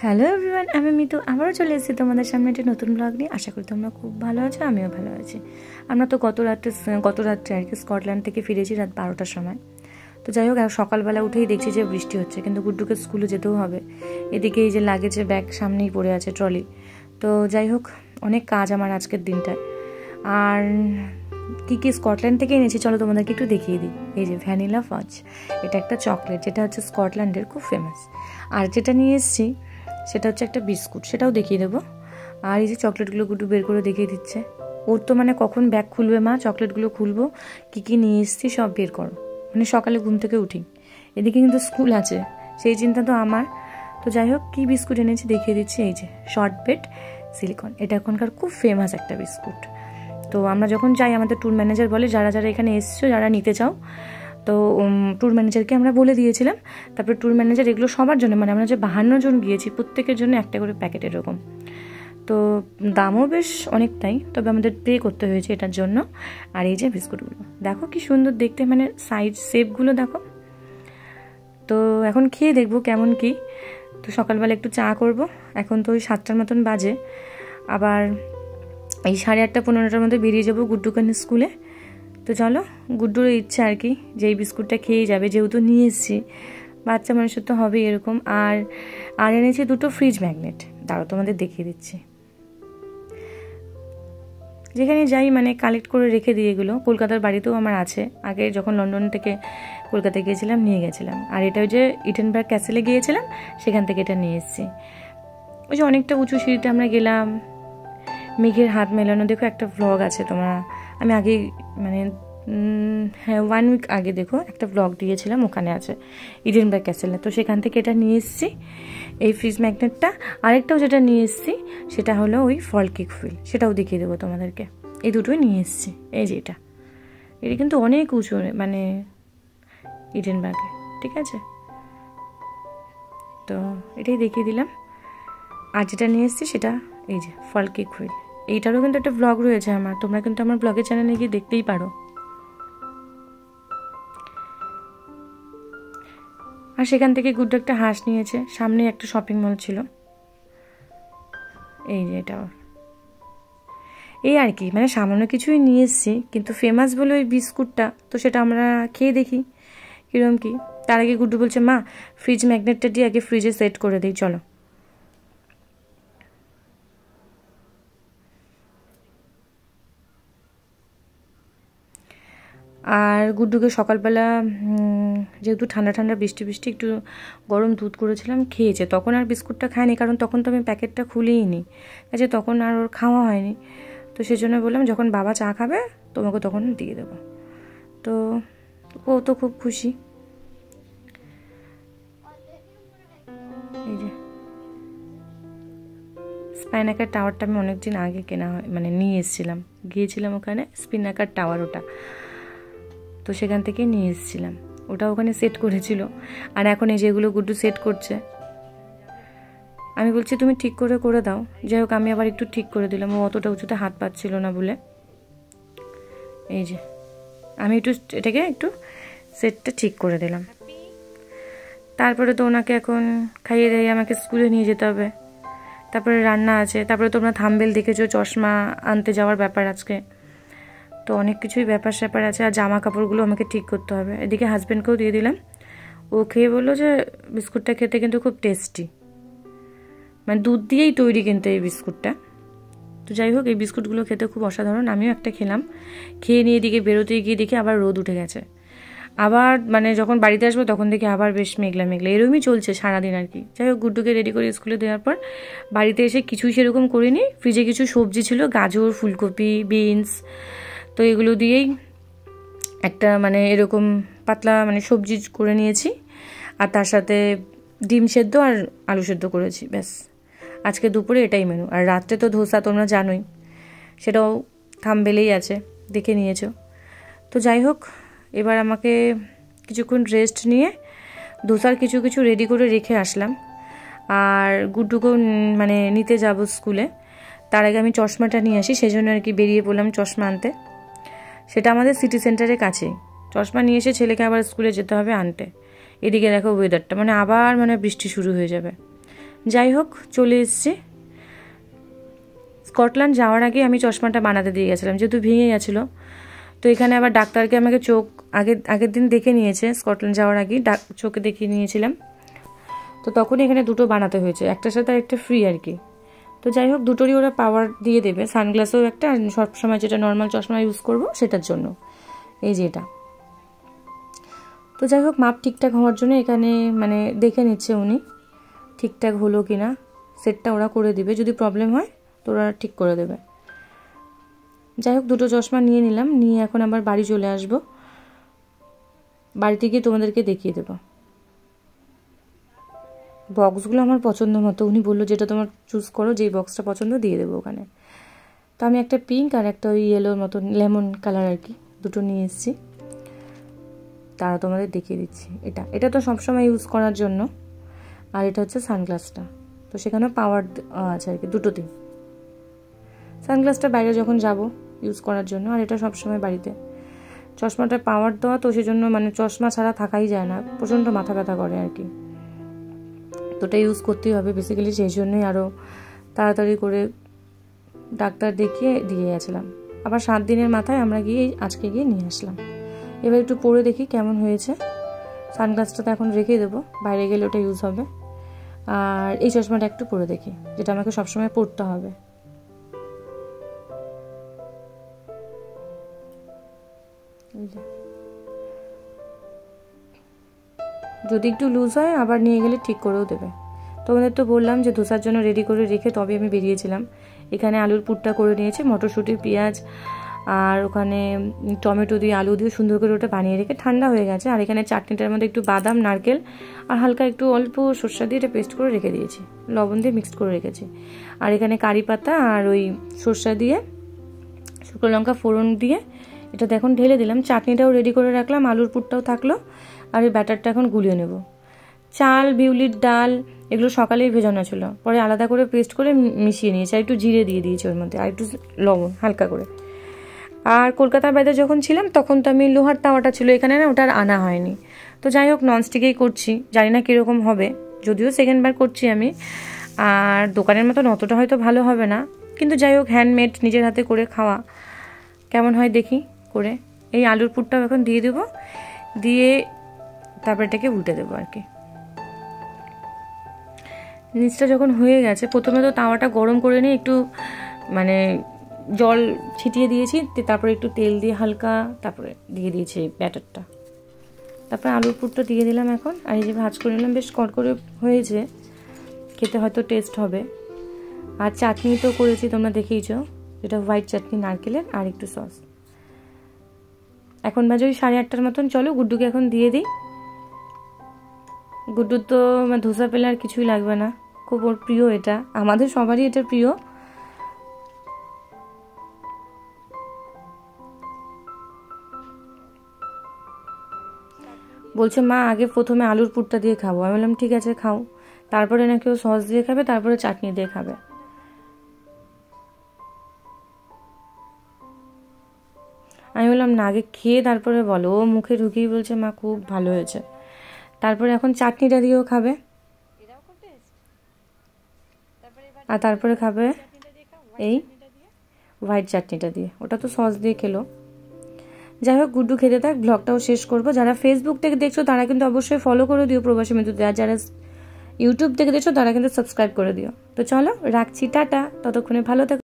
Hello everyone, আমি মিতু আবারও চলে এসেছি তোমাদের সামনে একটা নতুন ব্লগ নিয়ে। আশা করি তোমরা খুব ভালো আছো, আমিও ভালো আছি। আমরা তো গত রাত্রে আর কি স্কটল্যান্ড থেকে ফিরেছি রাত 12টার সময়। তো যাই হোক, সকালবেলা উঠেই দেখছি যে বৃষ্টি হচ্ছে, কিন্তু গুড্ডুকে স্কুলে যেতেও হবে। এদিকে এই যে লাগেজের ব্যাগ সামনেই পড়ে আছে, ট্রলি। তো যাই হোক, অনেক কাজ আমার আজকের দিনটায়। আর কী কী স্কটল্যান্ড থেকে এনেছি চলো তোমাদেরকে একটু দেখিয়ে দিই। এই যে ভ্যানিলা ফাজ, এটা একটা চকলেট যেটা হচ্ছে স্কটল্যান্ডের খুব ফেমাস। আর যেটা নিয়ে এসেছি সেটা হচ্ছে একটা বিস্কুট, সেটাও দেখিয়ে দেবো। আর এই যে চকলেটগুলো গুড্ডু বের করে দেখিয়ে দিচ্ছে। ওর তো মানে কখন ব্যাগ খুলবে মা, চকলেটগুলো খুলবো, কী কী নিয়ে এসেছি সব বের করো, মানে সকালে ঘুম থেকে উঠি। এদিকে কিন্তু স্কুল আছে, সেই চিন্তা তো আমার। তো যাই হোক, কী বিস্কুট এনেছি দেখিয়ে দিচ্ছি। এই যে শর্টব্রেড সিলিকন, এটা এখনকার খুব ফেমাস একটা বিস্কুট। তো আমরা যখন যাই, আমাদের ট্যুর ম্যানেজার বলে যারা যারা এখানে এসছো, যারা নিতে চাও, তো ট্যুর ম্যানেজারকে আমরা বলে দিয়েছিলাম। তারপরে ট্যুর ম্যানেজার এগুলো সবার জন্য, মানে আমরা যে 52 জন গিয়েছি প্রত্যেকের জন্য একটা করে প্যাকেট এরকম। তো দামও বেশ অনেকটাই, তবে আমাদের পে করতে হয়েছে এটার জন্য। আর এই যে বিস্কুটগুলো দেখো কি সুন্দর দেখতে, মানে সাইজ শেপগুলো দেখো। তো এখন খেয়ে দেখবো কেমন কি। তো সকালবেলা একটু চা করব, এখন তো ওই 7টার মতন বাজে। আবার এই 8:30-9টার মধ্যে বেরিয়ে যাবো গুড্ডুকে স্কুলে। তো চলো, গুড্ডুর ইচ্ছা আর কি যে এই বিস্কুটটা খেয়েই যাবে, যেহেতু নিয়ে এসেছি, বাচ্চা মানুষের তো হবেই এরকম। আর এনেছি 2টো ফ্রিজ ম্যাগনেট, দাঁড়াও তোমাদের দেখিয়ে দিচ্ছি। যেখানে যাই মানে কালেক্ট করে রেখে দিই এগুলো। কলকাতার বাড়িতেও আমার আছে, আগে যখন লন্ডন থেকে কলকাতায় গিয়েছিলাম নিয়ে গেছিলাম। আর এটা ওই যে ইডেনবার্গ ক্যাসেলে গিয়েছিলাম, সেখান থেকে এটা নিয়ে এসেছি। ওই যে অনেকটা উঁচু সিঁড়িতে আমরা গেলাম, মেঘের হাত মেলানো, দেখো একটা ভ্লগ আছে তোমরা, আমি আগে মানে হ্যাঁ 1 উইক আগে দেখো একটা ব্লগ দিয়েছিলাম, ওখানে আছে ইডেনবার্গ ক্যাসেলে। তো সেখান থেকে এটা নিয়ে এসেছি, এই ফ্রিজ ম্যাগনেটটা। আরেকটাও যেটা নিয়ে এসেছি সেটা হলো ওই ফল কেক হুইল, সেটাও দেখিয়ে দেবো তোমাদেরকে। এই দুটোই নিয়ে এসেছি। এই যে এটা কিন্তু অনেক উঁচু, মানে ইডেনবার্গে, ঠিক আছে। তো এটাই দেখিয়ে দিলাম। আর যেটা নিয়ে এসেছি সেটা এই যে ফল কেক হুইল, এইটারও কিন্তু একটা ব্লগ রয়েছে আমার, তোমরা কিন্তু আমার ব্লগের চ্যানেলে গিয়ে দেখতেই পারো। আর সেখান থেকে গুড্ডু একটা হাঁস নিয়েছে, সামনে একটা শপিং মল ছিল। এই যে এটা এই আর কি, মানে সামান্য কিছুই নিয়ে এসেছি, কিন্তু ফেমাস বলে ওই বিস্কুটটা, তো সেটা আমরা খেয়ে দেখি কীরকম কি। তার আগে গুড্ডু বলছে মা ফ্রিজ ম্যাগনেটটা দিয়ে আগে ফ্রিজে সেট করে দিই চলো। আর গুড্ডুকে সকালবেলা যেহেতু ঠান্ডা ঠান্ডা বৃষ্টি বৃষ্টি একটু গরম দুধ করেছিলাম, খেয়েছে। তখন আর বিস্কুটটা খায়নি, কারণ তখন তো আমি প্যাকেটটা খুলেই নি, কাজে তখন আর ওর খাওয়া হয়নি। তো সেজন্য বললাম যখন বাবা চা খাবে তোমাকে তখন দিয়ে দেবো। তো ও তো খুব খুশি। এই যে স্পাইনাকার টাওয়ারটা আমি অনেকদিন আগে কেনা হয়, মানে নিয়ে এসেছিলাম, গিয়েছিলাম ওখানে স্পিনাকার টাওয়ার, ওটা তো সেখান থেকে নিয়ে এসেছিলাম, ওটা ওখানে সেট করেছিল। আর এখন এই যেগুলো গুড্ডু সেট করছে, আমি বলছি তুমি ঠিক করে দাও। যাই হোক, আমি আবার একটু ঠিক করে দিলাম, ও অতটা উঁচুতে হাত পাচ্ছিল না বলে। এই যে আমি এটাকে একটু সেটটা ঠিক করে দিলাম। তারপরে তো ওনাকে এখন খাইয়ে দিয়ে আমাকে স্কুলে নিয়ে যেতে হবে, তারপরে রান্না আছে, তারপরে তোমরা থাম্বেল দেখেছো চশমা আনতে যাওয়ার ব্যাপার আজকে। তো অনেক কিছুই ব্যাপার স্যাপার আছে, আর জামা কাপড়গুলো আমাকে ঠিক করতে হবে। এদিকে হাজব্যান্ডকেও দিয়ে দিলাম, ও খেয়ে বললো যে বিস্কুটটা খেতে কিন্তু খুব টেস্টি, মানে দুধ দিয়েই তৈরি কিন্তু এই বিস্কুটটা। তো যাই হোক, এই বিস্কুটগুলো খেতে খুব অসাধারণ। আমিও একটা খেলাম, খেয়ে নিয়ে এদিকে বেরোতে গিয়ে দেখি আবার রোদ উঠে গেছে। আবার মানে যখন বাড়িতে আসবো তখন দেখি আবার বেশ মেঘলা মেঘলা, এরকমই চলছে সারাদিন আর কি। যাই হোক, গুড্ডুকে রেডি করে স্কুলে দেওয়ার পর বাড়িতে এসে কিছুই সেরকম করিনি। ফ্রিজে কিছু সবজি ছিল, গাজর, ফুলকপি, বিনস, তো এগুলো দিয়েই একটা মানে এরকম পাতলা মানে সবজি করে নিয়েছি। আর তার সাথে ডিম সেদ্ধ আর আলু সেদ্ধ করেছি, ব্যাস। আজকে দুপুরে এটাই মেনু। আর রাত্রে তো ধোসা তোমরা জানোই, সেটাও থাম্বনেলেই আছে, দেখে নিয়েছো। তো যাই হোক, এবার আমাকে কিছুক্ষণ রেস্ট নিয়ে ধোসার কিছু কিছু রেডি করে রেখে আসলাম। আর গুড্ডুকেও মানে নিতে যাব স্কুলে, তার আগে আমি চশমাটা নিয়ে আসি, সেই জন্য আর কি বেরিয়ে পড়লাম চশমা আনতে। সেটা আমাদের সিটি সেন্টারের কাছেই। চশমা নিয়ে এসে ছেলেকে আবার স্কুলে যেতে হবে আনতে। এদিকে দেখো ওয়েদারটা, মানে আবার মানে বৃষ্টি শুরু হয়ে যাবে। যাই হোক, চলে এসছি। স্কটল্যান্ড যাওয়ার আগে আমি চশমাটা বানাতে দিয়ে গেছিলাম, যেহেতু ভেঙে গেছিলো। তো এখানে আবার ডাক্তারকে আমাকে চোখ আগের দিন দেখে নিয়েছে, স্কটল্যান্ড যাওয়ার আগেই চোখে দেখিয়ে নিয়েছিলাম। তো তখনই এখানে দুটো বানাতে হয়েছে, একটার সাথে একটা ফ্রি আর কি। তো যাই হোক, দুটোরই ওরা পাওয়ার দিয়ে দেবে। সানগ্লাসেও একটা, সবসময় যেটা নর্মাল চশমা ইউজ করব সেটার জন্য, এই যে এটা। তো যাই হোক, মাপ ঠিকঠাক হওয়ার জন্য এখানে মানে দেখে নিচ্ছে উনি ঠিকঠাক হলো কিনা। সেটটা ওরা করে দিবে, যদি প্রবলেম হয় তো ওরা ঠিক করে দেবে। যাই হোক, দুটো চশমা নিয়ে নিলাম, নিয়ে এখন আবার বাড়ি চলে আসবো। বাড়িতে গিয়ে তোমাদেরকে দেখিয়ে দেবো। বক্সগুলো আমার পছন্দ মতো, উনি বললো যেটা তোমার চুজ করো, যেই বক্সটা পছন্দ দিয়ে দেবো ওখানে। তো আমি একটা পিঙ্ক আর একটা ওই ইয়েলোর মতো লেমন কালার আর কি দুটো নিয়ে এসেছি। তারা তোমাদের দেখিয়ে দিচ্ছি। এটা তো সবসময় ইউজ করার জন্য, আর এটা হচ্ছে সানগ্লাসটা। তো সেখানে পাওয়ার আছে আর কি দুটোতেই। সানগ্লাসটা বাইরে যখন যাব ইউজ করার জন্য, আর এটা সবসময় বাড়িতে। চশমাটা পাওয়ার দেওয়া, তো সেজন্য মানে চশমা ছাড়া থাকাই যায় না, প্রচণ্ড মাথা ব্যথা করে আর কি। তো ওটা ইউজ করতেই হবে বেসিক্যালি, সেই জন্যই আরও তাড়াতাড়ি করে ডাক্তার দেখিয়ে দিয়ে গেছিলাম। আবার 7 দিনের মাথায় আমরা আজকে গিয়ে নিয়ে আসলাম। এবার একটু পরে দেখি কেমন হয়েছে। সানগ্লাসটা তো এখন রেখে দেবো, বাইরে গেলে ওটা ইউজ হবে। আর এই চশমাটা একটু পরে দেখি, যেটা আমাকে সবসময় পরতে হবে। যদি একটু লুজ হয় আবার নিয়ে গেলে ঠিক করেও দেবে। তোমাদের তো বললাম যে ধোসার জন্য রেডি করে রেখে তবে আমি বেরিয়েছিলাম। এখানে আলুর পুরটা করে নিয়েছি, মটরশুঁটি, পেঁয়াজ আর ওখানে টমেটো দিয়ে আলু দিয়ে সুন্দর করে ওটা বানিয়ে রেখে ঠান্ডা হয়ে গেছে। আর এখানে চাটনিটার মধ্যে একটু বাদাম, নারকেল আর হালকা একটু অল্প সরষা দিয়ে এটা পেস্ট করে রেখে দিয়েছি, লবণ দিয়ে মিক্সড করে রেখেছি। আর এখানে কারি পাতা আর ওই সরষা দিয়ে শুকনো লঙ্কা ফোড়ন দিয়ে এটা এখন ঢেলে দিলাম। চাটনিটাও রেডি করে রাখলাম, আলুর পুরটাও থাকলো। আর এই ব্যাটারটা এখন গুলিয়ে নেব। চাল, বিউলির ডাল এগুলো সকালেই ভেজানো ছিল, পরে আলাদা করে পেস্ট করে মিশিয়ে নিয়েছি। আর একটু জিরে দিয়ে দিয়েছি ওর মধ্যে, আর একটু লবণ হালকা করে। আর কলকাতার বাইরে যখন ছিলাম তখন তো আমি লোহার তাওয়াটা ছিল এখানে না, ওটা আর আনা হয়নি। তো যাই হোক, ননস্টিকেই করছি, জানি না কীরকম হবে, যদিও সেকেন্ডবার করছি আমি। আর দোকানের মতন অতটা হয়তো ভালো হবে না, কিন্তু যাই হোক, হ্যান্ডমেড নিজের হাতে করে খাওয়া কেমন হয় দেখি করে। এই আলুর পুরটাও এখন দিয়ে দেবো, দিয়ে তারপর এটাকে উল্টে দেবো আর কি। নিচটা যখন হয়ে গেছে, প্রথমে তো তাওয়াটা গরম করে নিয়ে একটু মানে জল ছিটিয়ে দিয়েছি, তারপরে একটু তেল দিয়ে হালকা তারপরে দিয়ে দিয়েছি ব্যাটারটা। তারপরে আলুর পুরটা দিয়ে দিলাম এখন। আর এই যে ভাজ করে নিলাম, বেশ কড়কড়ে হয়েছে, খেতে হয়তো টেস্ট হবে। আর চাটনি তো করেছি, তোমরা দেখেইছো, যেটা হোয়াইট চাটনি নারকেলের আর একটু সস। এখন বাজে ওই 8:30টার মতন। চলো গুড্ডুকে এখন দিয়ে দিই। গুড্ডুর তো ধোসা পেলে আর কিছুই লাগবে না, খুব ওর প্রিয় এটা, আমাদের সবারই এটা প্রিয়। বলছে মা আগে প্রথমে আলুর পুরটা দিয়ে খাবো। আমি বললাম ঠিক আছে খাও, তারপরে নাকি ও সস দিয়ে খাবে, তারপরে চাটনি দিয়ে খাবে। আমি বললাম না, আগে খেয়ে তারপরে বলো। ও মুখে ঢুকিয়ে বলছে মা খুব ভালো হয়েছে। তারপরে এখন চাটনিটা দিয়েও খাবে, আর তারপরে খাবে এই হোয়াইট চাটনিটা দিয়ে, ওটা তো সস দিয়ে খেলো। যাই হোক, গুড্ডু খেতে থাক, ব্লগটাও শেষ করবো। যারা ফেসবুক থেকে দেখছো তারা কিন্তু অবশ্যই ফলো করে দিও প্রবাসী মিতুদের, আর যারা ইউটিউব থেকে দেখছো তারা কিন্তু সাবস্ক্রাইব করে দিও। তো চলো রাখছি, টাটা, ততক্ষণে ভালো থেকো।